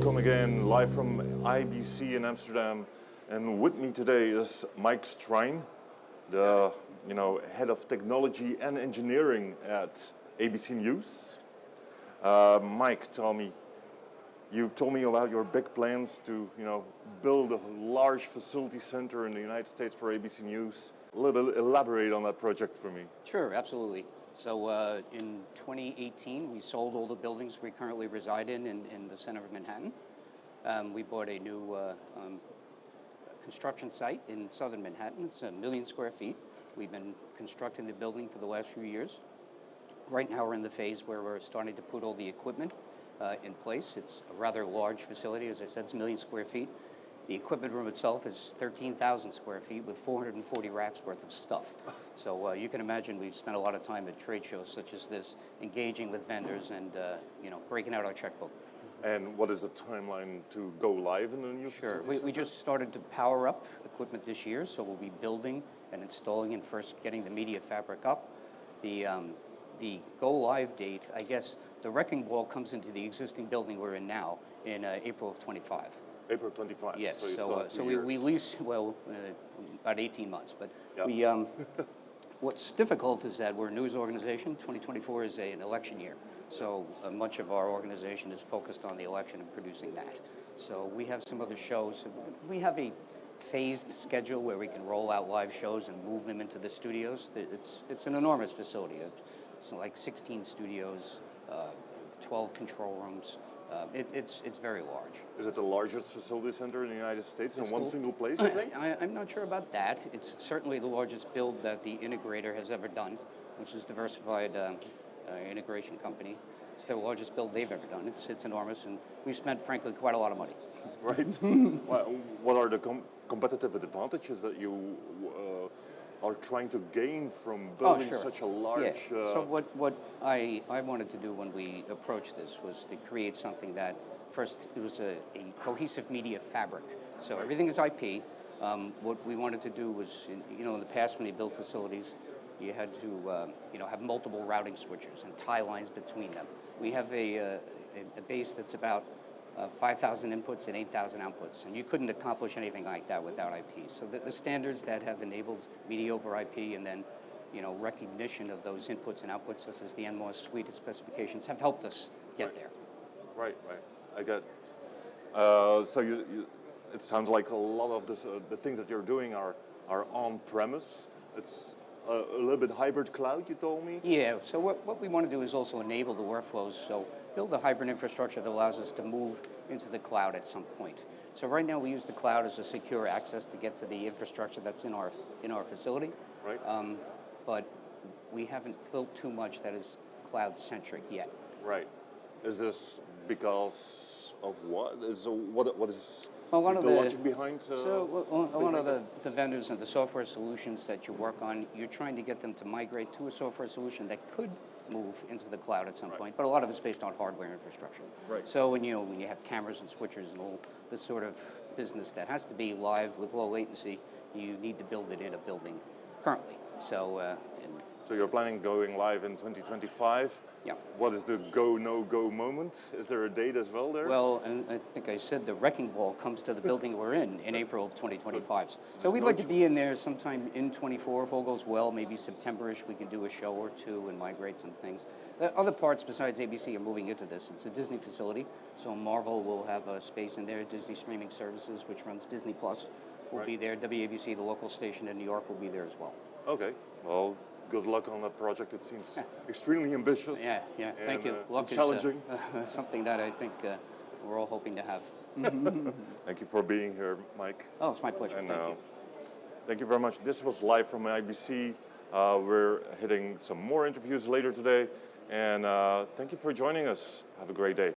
welcome again, live from IBC in Amsterdam. And with me today is Mike Strein, the head of technology and engineering at ABC News. Mike, you've told me about your big plans to build a large facility center in the United States for ABC News. A little bit elaborate on that project for me. Sure, absolutely. So in 2018, we sold all the buildings we currently reside in the center of Manhattan. We bought a new construction site in southern Manhattan. It's 1 million square feet. We've been constructing the building for the last few years. Right now we're in the phase where we're starting to put all the equipment in place. It's a rather large facility. As I said, it's 1 million square feet. The equipment room itself is 13,000 square feet with 440 racks worth of stuff. So you can imagine we've spent a lot of time at trade shows such as this, engaging with vendors and breaking out our checkbook. And what is the timeline to go live in the new facility? Sure, we just started to power up equipment this year, so we'll be building and installing and first getting the media fabric up. The go live date, I guess, the wrecking ball comes into the existing building we're in now in April of 25. April 25. Yes, so we lease, about 18 months. But yep. What's difficult is that we're a news organization. 2024 is an election year. So much of our organization is focused on the election and producing that. So we have some other shows. We have a phased schedule where we can roll out live shows and move them into the studios. It's an enormous facility. It's like 16 studios, 12 control rooms. It's very large. Is it the largest facility center in the United States in one single place, you think? I'm not sure about that. It's certainly the largest build that the integrator has ever done, which is Diversified Integration Company. It's the largest build they've ever done. It's enormous, and we've spent, frankly, quite a lot of money. Right. What are the competitive advantages that you are trying to gain from building such a large... Yeah. So what I wanted to do when we approached this was to create something that, first, it was a cohesive media fabric. So everything is IP. What we wanted to do was, in the past when you build facilities, you had to have multiple routing switches and tie lines between them. We have a base that's about 5,000 inputs and 8,000 outputs, and you couldn't accomplish anything like that without IP. So the standards that have enabled media over IP and then recognition of those inputs and outputs, such as the NMOS suite of specifications, have helped us get there. Right. I get it. So it sounds like a lot of the things that you're doing are on-premise. It's a little bit hybrid cloud, you told me? Yeah, so what we want to do is also enable the workflows, so build a hybrid infrastructure that allows us to move into the cloud at some point. So right now we use the cloud as a secure access to get to the infrastructure that's in our facility. Right. But we haven't built too much that is cloud-centric yet. Right. Is this because of what? What is a lot the of logic behind? A lot of the vendors and the software solutions that you work on, you're trying to get them to migrate to a software solution that could move into the cloud at some point, but a lot of it's based on hardware infrastructure. Right. So when you have cameras and switchers and all this sort of business that has to be live with low latency, you need to build it in a building currently. So you're planning going live in 2025? Yeah. What is the go, no-go moment? Is there a date as well there? Well, and I think I said the wrecking ball comes to the building we're in April of 2025. So we'd like to be in there sometime in 24 if all goes well, maybe September-ish we can do a show or two and migrate some things. Other parts besides ABC are moving into this. It's a Disney facility, so Marvel will have a space in there. Disney Streaming Services, which runs Disney Plus, will be there. WABC, the local station in New York, will be there as well. Okay, well, good luck on that project. It seems extremely ambitious. Yeah, thank you. Luck challenging. Is something that I think we're all hoping to have. Thank you for being here, Mike. Oh, it's my pleasure. And, thank you. Thank you very much. This was live from IBC. We're hitting some more interviews later today. And thank you for joining us. Have a great day.